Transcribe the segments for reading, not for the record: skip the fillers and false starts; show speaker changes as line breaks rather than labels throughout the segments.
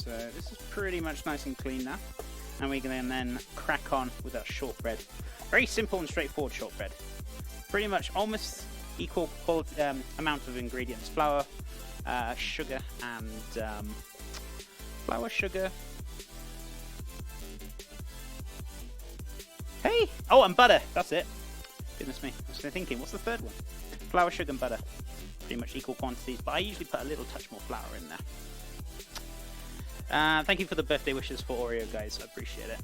So this is pretty much nice and clean now. And we can then crack on with our shortbread. Very simple and straightforward shortbread. Pretty much almost equal amount of ingredients. Flour, sugar, and flour, sugar. Hey! Oh, and butter. That's it. Goodness me. I was thinking, what's the third one? Flour, sugar, and butter. Pretty much equal quantities, but I usually put a little touch more flour in there. Thank you for the birthday wishes for Oreo, guys. I appreciate it.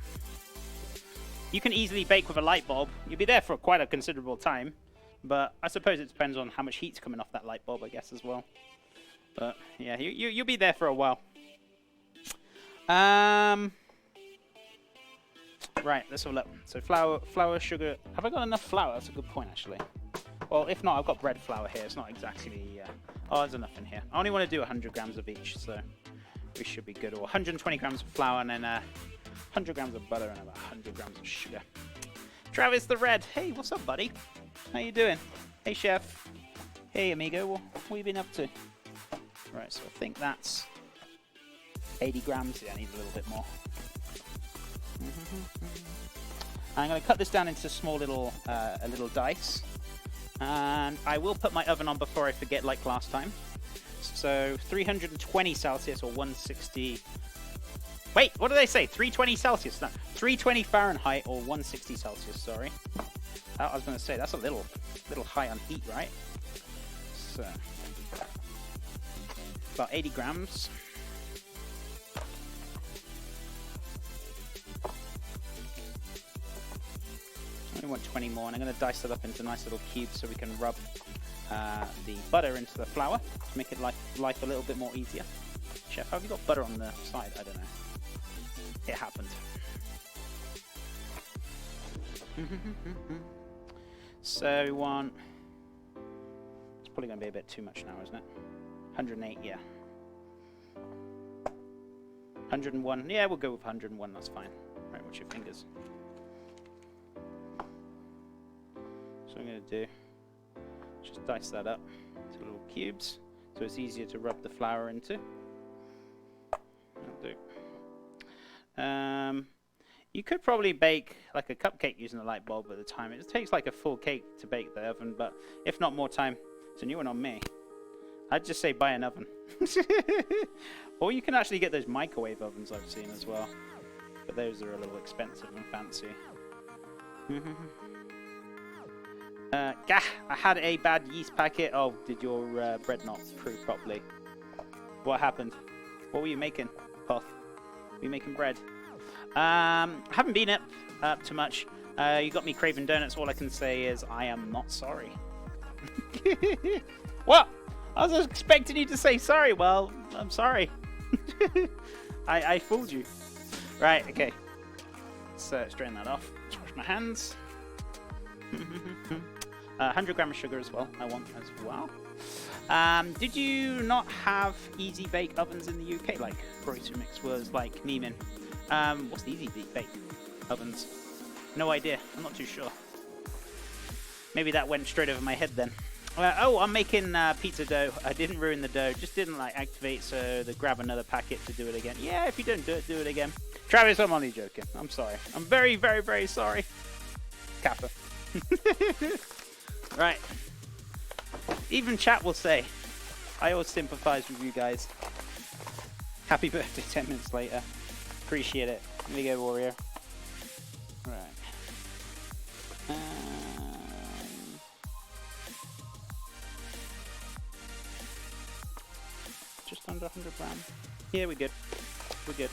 You can easily bake with a light bulb. You'll be there for quite a considerable time, but I suppose it depends on how much heat's coming off that light bulb, I guess, as well. But yeah, you'll be there for a while. Right, let's have a look. So flour, sugar. Have I got enough flour? That's a good point, actually. Well, if not, I've got bread flour here. It's not exactly... oh, there's enough in here. I only want to do 100 grams of each, so we should be good. Or 120 grams of flour, and then 100 grams of butter, and about 100 grams of sugar. Travis the Red. Hey, what's up, buddy? How you doing? Hey, chef. Hey, amigo. What have you been up to? Right, so I think that's 80 grams. Yeah, I need a little bit more. I'm going to cut this down into small little dice. And I will put my oven on before I forget, like last time. So 320 Celsius or 160... Wait, what did they say? 320 Celsius? No, 320 Fahrenheit or 160 Celsius, sorry. I was going to say, that's a little high on heat, right? So, about 80 grams. I only want 20 more, and I'm going to dice it up into nice little cubes so we can rub the butter into the flour to make it life a little bit more easier. Chef, have you got butter on the side? I don't know. It happened. So we want... It's probably going to be a bit too much now, isn't it? 108, yeah. 101, yeah, we'll go with 101, that's fine. Right, watch your fingers. So I'm going to do, just dice that up into little cubes, so it's easier to rub the flour into. That'll do. You could probably bake like a cupcake using a light bulb at the time. It takes like a full cake to bake the oven, but if not more time, it's a new one on me. I'd just say buy an oven. Or you can actually get those microwave ovens I've seen as well. But those are a little expensive and fancy. Gah! I had a bad yeast packet. Oh, did your bread not brew properly? What happened? What were you making, Poth? Were you making bread? Haven't been up to much. You got me craving donuts. All I can say is I am not sorry. What? I was expecting you to say sorry. Well, I'm sorry. I fooled you. Right, okay. Let's drain that off. Let's wash my hands. 100 grams of sugar as well. I want as well. Did you not have easy bake ovens in the UK like Grocery Mix was like Neiman? What's the easy bake ovens? No idea. I'm not too sure. Maybe that went straight over my head then. Oh, I'm making pizza dough. I didn't ruin the dough. Just didn't like activate, so they grab another packet to do it again. Yeah, if you don't do it, do it again. Travis, I'm only joking. I'm sorry. I'm very, very, very sorry. Kappa. Right. Even chat will say, I always sympathize with you guys. Happy birthday 10 minutes later. Appreciate it. Here we go, Warrior. Right. Just under 100 grams. Yeah, we're good. We're good.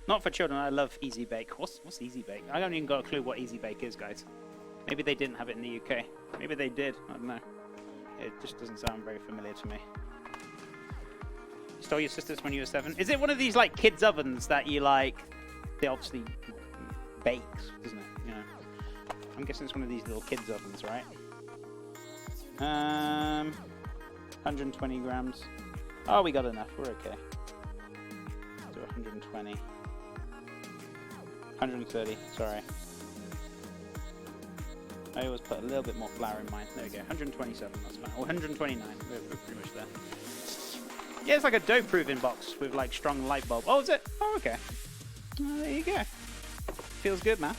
Not for children. I love Easy Bake. What's Easy Bake? I don't even got a clue what Easy Bake is, guys. Maybe they didn't have it in the UK. Maybe they did. I don't know. It just doesn't sound very familiar to me. You stole your sister's when you were 7. Is it one of these like kids ovens that you like? They obviously bakes, doesn't it? You know. I'm guessing it's one of these little kids ovens, right? 120 grams. Oh, we got enough. We're okay. Do 120. 130. Sorry. I always put a little bit more flour in mine. There we go. 127. That's fine. Or 129. We're pretty much there. Yeah, it's like a dough proving box with like strong light bulb. Oh, is it? Oh, okay. Oh, there you go. Feels good, man.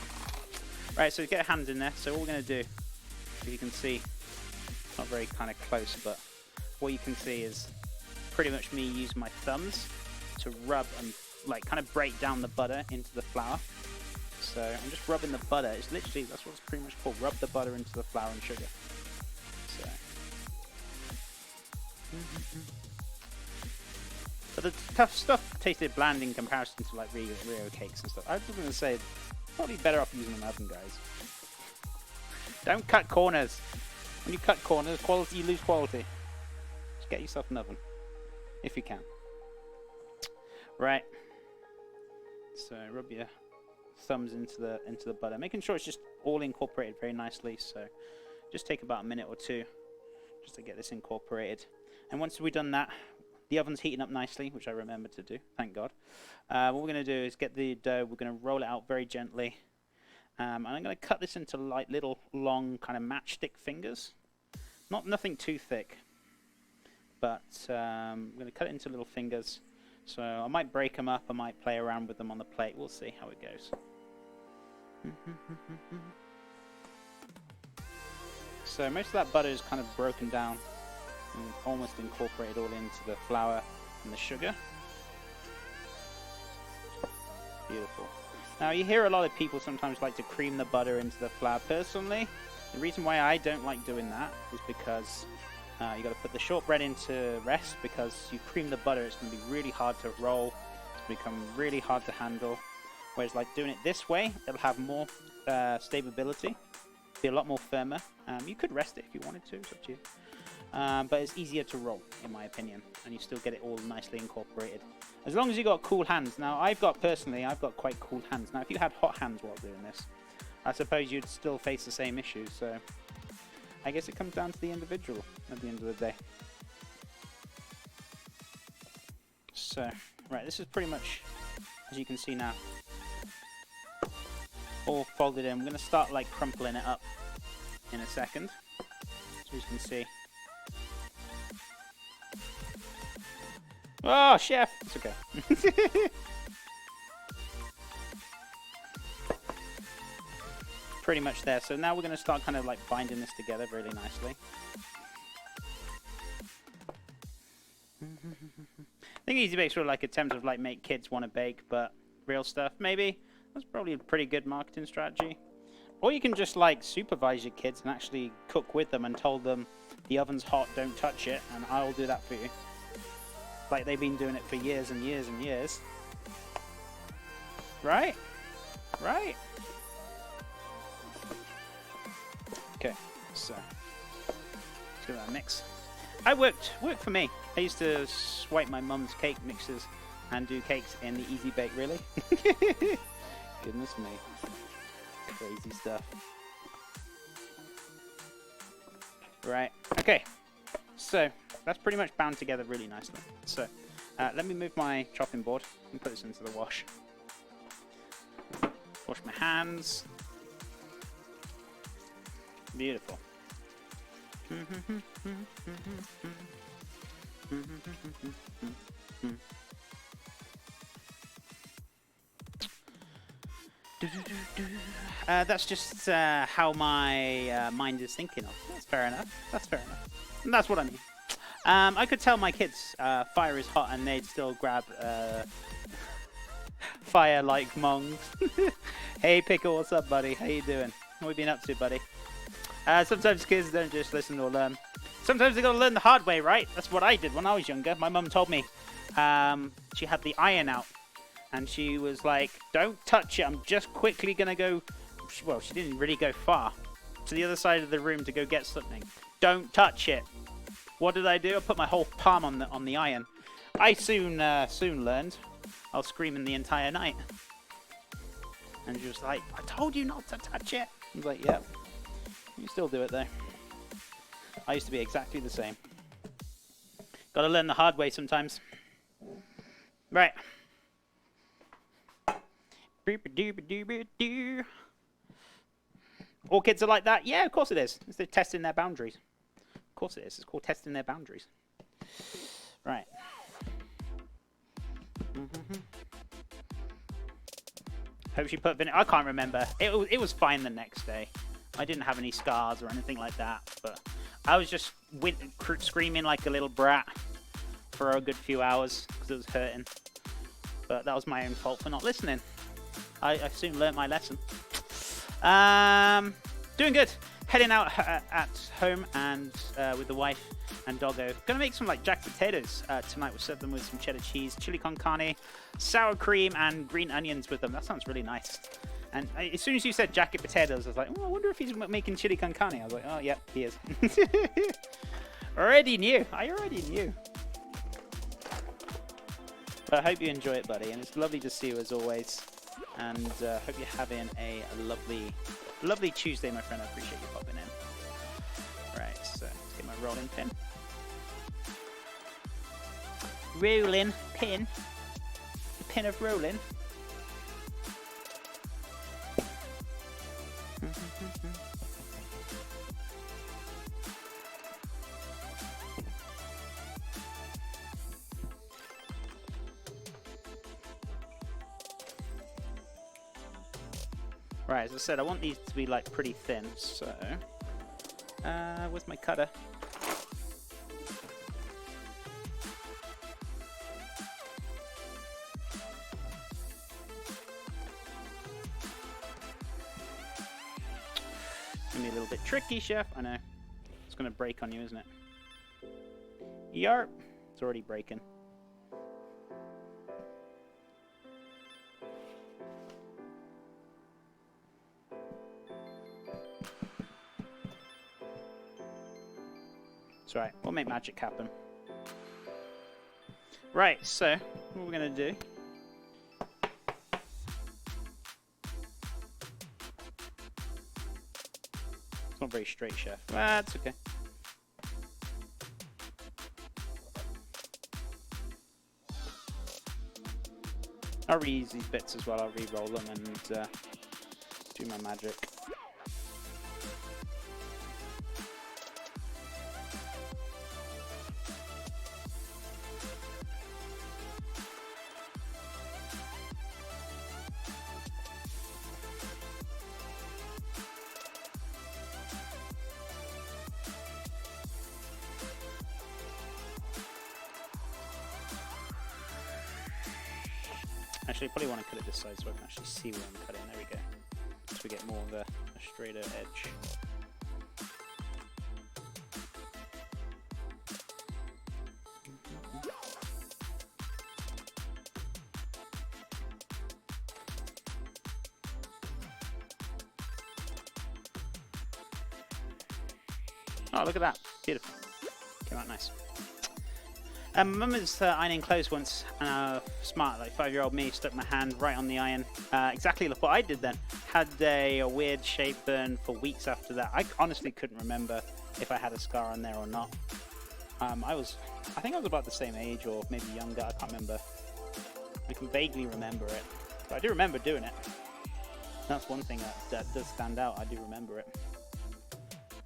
Right, so get a hand in there. So all we're going to do, if you can see, not very kind of close, but what you can see is pretty much me using my thumbs to rub and like kind of break down the butter into the flour. So I'm just rubbing the butter. It's literally, that's what it's pretty much called. Rub the butter into the flour and sugar. So. But the tough stuff tasted bland in comparison to like Rio cakes and stuff. I was going to say, probably better off using an oven, guys. Don't cut corners. When you cut corners, quality, you lose quality. Just get yourself an oven, if you can. Right. So rub your thumbs into the butter, making sure it's just all incorporated very nicely. So just take about a minute or two just to get this incorporated. And once we've done that, the oven's heating up nicely, which I remembered to do, thank God. What we're going to do is get the dough, we're going to roll it out very gently. And I'm going to cut this into like little long kind of matchstick fingers. Nothing too thick, but I'm going to cut it into little fingers. So I might break them up, I might play around with them on the plate. We'll see how it goes. So most of that butter is kind of broken down and almost incorporated all into the flour and the sugar. Beautiful. Now you hear a lot of people sometimes like to cream the butter into the flour. Personally, the reason why I don't like doing that is because you got to put the shortbread into rest, because you cream the butter, it's going to be really hard to roll, it's going to become really hard to handle. Whereas like doing it this way, it'll have more stability, be a lot more firmer. You could rest it if you wanted to, it's up to you. But it's easier to roll, in my opinion, and you still get it all nicely incorporated. As long as you got cool hands. Now, personally, I've got quite cool hands. Now, if you had hot hands while doing this, I suppose you'd still face the same issues. So, I guess it comes down to the individual at the end of the day. So, right, this is pretty much, as you can see now, all folded in. We're going to start like crumpling it up in a second. So, as you can see. Oh, chef! It's okay. Pretty much there. So now we're going to start kind of like binding this together really nicely. I think Easy Bake's sort of like attempts of like make kids want to bake, but real stuff, maybe. That's probably a pretty good marketing strategy. Or you can just like supervise your kids and actually cook with them and tell them the oven's hot, don't touch it, and I'll do that for you. Like they've been doing it for years and years and years. Right? Right? Okay, so let's give that a mix. I worked for me. I used to swipe my mum's cake mixes and do cakes in the Easy Bake, really. Goodness me. Crazy stuff. Right, okay. So, that's pretty much bound together really nicely. So, let me move my chopping board and put this into the wash. Wash my hands. Beautiful. That's just how my mind is thinking of. That's fair enough. That's fair enough. And that's what I mean. I could tell my kids fire is hot and they'd still grab fire like mongs. Hey Pickle, what's up buddy? How you doing? What have you been up to, buddy? Sometimes kids don't just listen or learn. Sometimes they gotta learn the hard way, right? That's what I did when I was younger. My mum told me she had the iron out and she was like, don't touch it, I'm just quickly gonna go, well, she didn't really go far, to the other side of the room to go get something. Don't touch it. What did I do? I put my whole palm on the iron. I soon learned. I was screaming the entire night. And she was like, I told you not to touch it. I was like, yep. You still do it though. I used to be exactly the same. Gotta learn the hard way sometimes. Right. All kids are like that? Yeah, of course it is. They're testing their boundaries. Of course it is. It's called testing their boundaries. Right. Hope she put vinegar. I can't remember. It was fine the next day. I didn't have any scars or anything like that, but I was just screaming like a little brat for a good few hours because it was hurting. But that was my own fault for not listening. I soon learnt my lesson. Doing good. Heading out at home and with the wife and doggo. Gonna make some like jack potatoes tonight. We'll serve them with some cheddar cheese, chili con carne, sour cream, and green onions with them. That sounds really nice. And as soon as you said jacket potatoes, I was like, oh, I wonder if he's making chili con carne. I was like, oh, yeah, he is. Already knew. I already knew. But I hope you enjoy it, buddy. And it's lovely to see you as always. And hope you're having a lovely Tuesday, my friend. I appreciate you popping in. Right, so let's get my rolling pin. Rolling pin. The pin of rolling. Right, as I said, I want these to be like pretty thin, so where's my cutter? Gonna be a little bit tricky, chef. I know. It's gonna break on you, isn't it? Yarp! It's already breaking. It's alright, we'll make magic happen. Right, so what we're gonna do. It's not very straight, chef. That's okay. I'll reuse these bits as well. I'll re-roll them and do my magic. Actually, I probably want to cut it this side so I can actually see where I'm cutting. There we go. So we get more of a straighter edge. Oh, look at that. Beautiful. Came out nice. Mum was ironing clothes once, and smart, like 5-year-old me, stuck my hand right on the iron. Exactly like what I did then. Had a weird shape burn for weeks after that. I honestly couldn't remember if I had a scar on there or not. I think I was about the same age or maybe younger, I can't remember. I can vaguely remember it, but I do remember doing it. That's one thing that does stand out, I do remember it.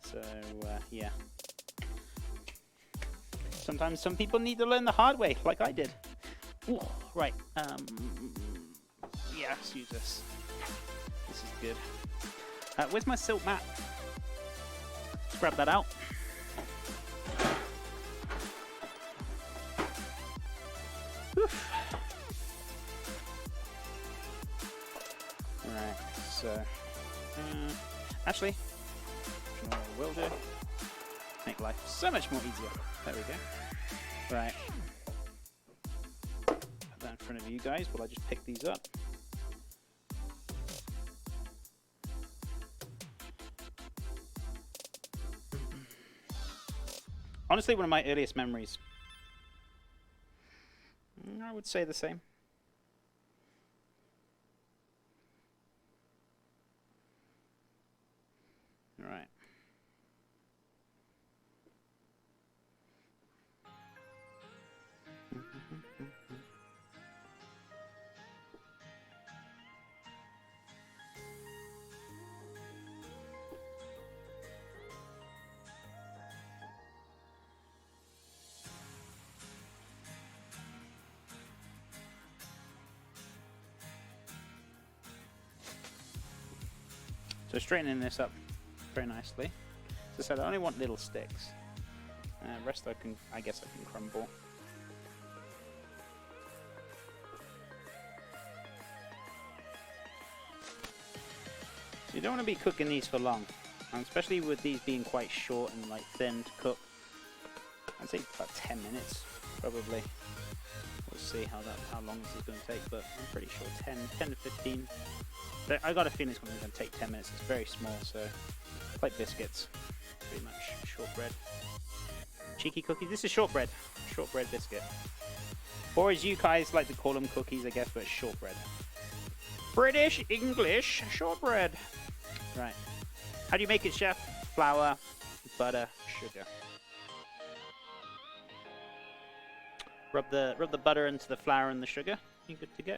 So, yeah. Sometimes some people need to learn the hard way, like I did. Ooh, right. Yeah, let's use this. This is good. Where's my silk mat? Let's grab that out. Oof. Alright, so... actually, you know what I will do? Make life so much more easier. There we go. Right. Put that in front of you guys while I just pick these up. Honestly, one of my earliest memories. I would say the same. Right. So straightening this up very nicely. As I said, I only want little sticks. Rest I guess I can crumble. So you don't want to be cooking these for long, and especially with these being quite short and like thin to cook. I'd say about 10 minutes probably. We'll see how long this is going to take, but I'm pretty sure 10 to 15. I got a feeling it's going to take 10 minutes. It's very small, so like biscuits, pretty much shortbread. Cheeky cookie. This is shortbread biscuit, or as you guys like to call them, cookies, I guess, but it's shortbread. British English shortbread. Right. How do you make it, chef? Flour, butter, sugar. Rub the butter into the flour and the sugar. You're good to go.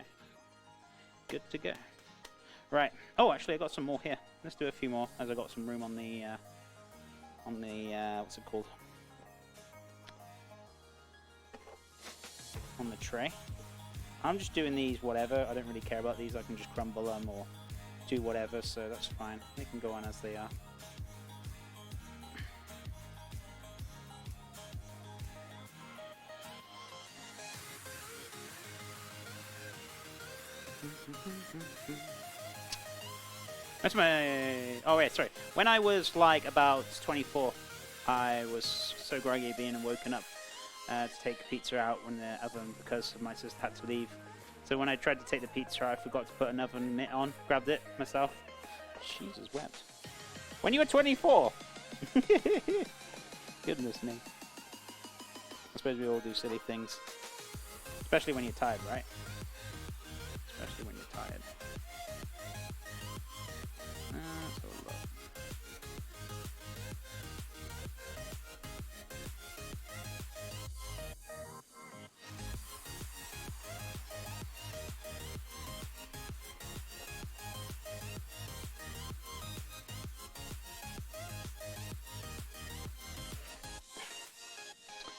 Good to go. Right. Oh, actually, I got some more here. Let's do a few more, as I got some room on the what's it called? On the tray. I'm just doing these whatever. I don't really care about these. I can just crumble them or do whatever, so that's fine. They can go on as they are. That's my... Oh wait, sorry. When I was like about 24, I was so groggy being woken up to take pizza out in the oven because my sister had to leave. So when I tried to take the pizza out, I forgot to put an oven mitt on, grabbed it myself. Jesus wept. When you were 24! Goodness me. I suppose we all do silly things. Especially when you're tired, right? Especially when you're tired. Let's have a look.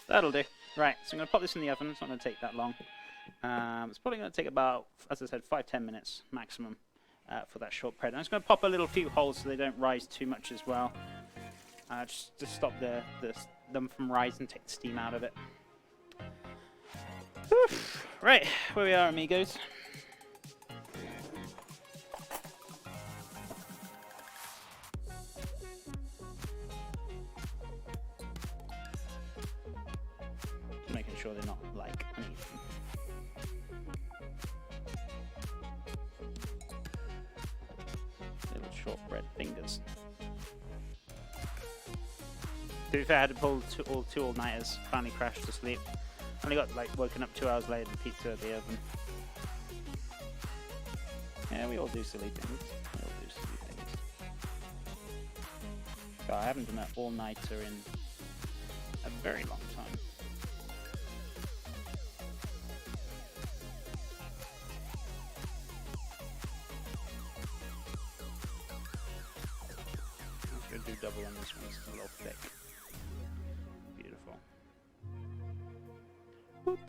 That'll do. Right, so I'm going to pop this in the oven. It's not going to take that long. It's probably going to take about, as I said, 5-10 minutes maximum for that shortbread. I'm just going to pop a little few holes so they don't rise too much as well. Just to stop them from rising, take the steam out of it. Oof. Right, where we are, amigos. Making sure they're not like uneven. Little shortbread fingers. To be fair, I had to pull two all-nighters, finally crashed to sleep. Only got like woken up 2 hours later and pizza at the oven. Yeah, we all do silly things. We all do silly things. God, I haven't done an all-nighter in a very long time. I'm going to do double on this one, it's a little thick. Beautiful. Boop.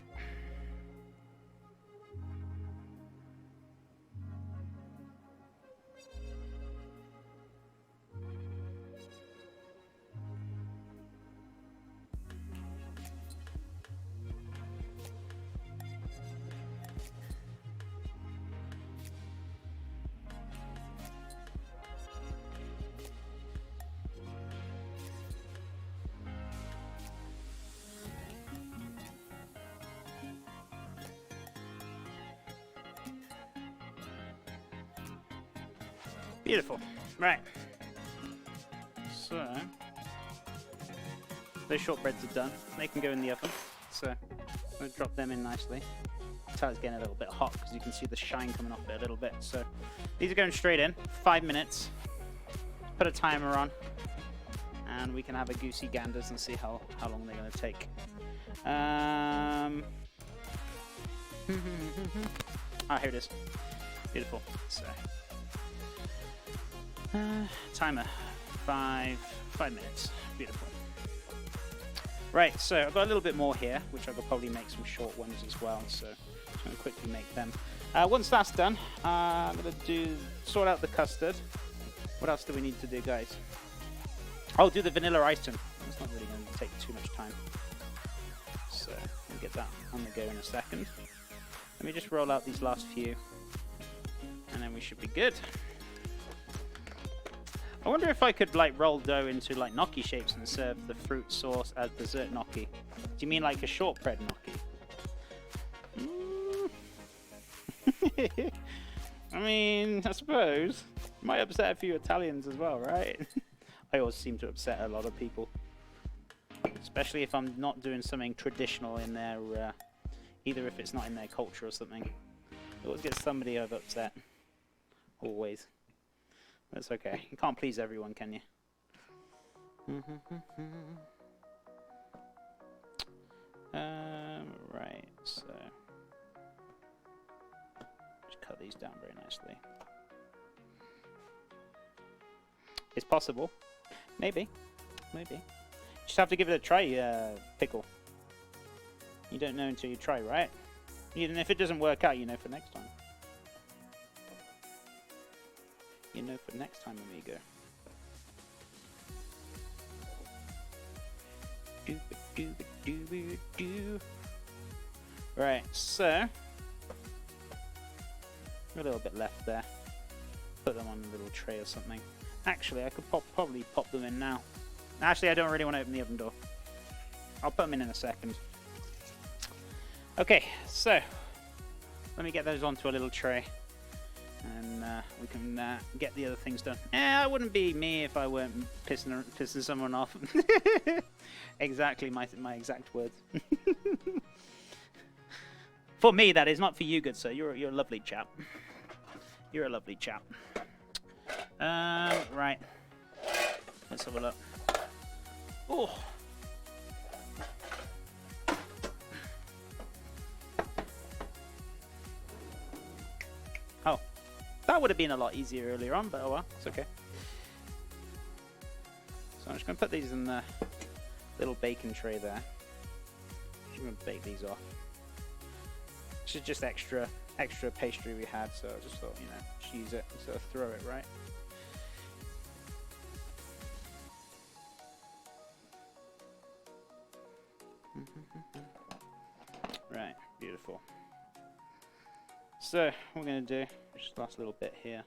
Beautiful. Right. So, those shortbreads are done. They can go in the oven. So, I'm going to drop them in nicely. Tell it's getting a little bit hot because you can see the shine coming off it a little bit. So, these are going straight in. 5 minutes. Put a timer on. And we can have a goosey ganders and see how long they're going to take. Here it is. Beautiful. So, timer, 5 minutes. Beautiful. Right, so I've got a little bit more here, which I could probably make some short ones as well. So I'm going to quickly make them. Once that's done, I'm going to sort out the custard. What else do we need to do, guys? Oh, do the vanilla icing. That's not really going to take too much time. So we'll get that on the go in a second. Let me just roll out these last few, and then we should be good. I wonder if I could like roll dough into like gnocchi shapes and serve the fruit sauce as dessert gnocchi. Do you mean like a shortbread gnocchi? I mean, I suppose. Might upset a few Italians as well, right? I always seem to upset a lot of people. Especially if I'm not doing something traditional in their, either if it's not in their culture or something. I always get somebody I've upset. Always. That's okay. You can't please everyone, can you? Right, so... just cut these down very nicely. It's possible. Maybe. Maybe. Just have to give it a try, Pickle. You don't know until you try, right? Even if it doesn't work out, you know for next time. You know for next time, amigo. Doo-ba-doo-ba-doo-ba-doo. Right, so a little bit left there. Put them on a little tray or something. Actually, I could probably pop them in now. Actually, I don't really want to open the oven door. I'll put them in a second. Okay, so let me get those onto a little tray. And we can get the other things done. It wouldn't be me if I weren't pissing someone off. Exactly my exact words. For me, that is, not for you, good sir. You're a lovely chap. You're a lovely chap. Right. Let's have a look. Oh. Oh. That would have been a lot easier earlier on, but oh well, it's okay. So I'm just going to put these in the little bacon tray there. I'm going to bake these off. This is just extra pastry we had, so I just thought, you know, just use it instead of throw it, right? Right, beautiful. So, what we're going to do, just last little bit here.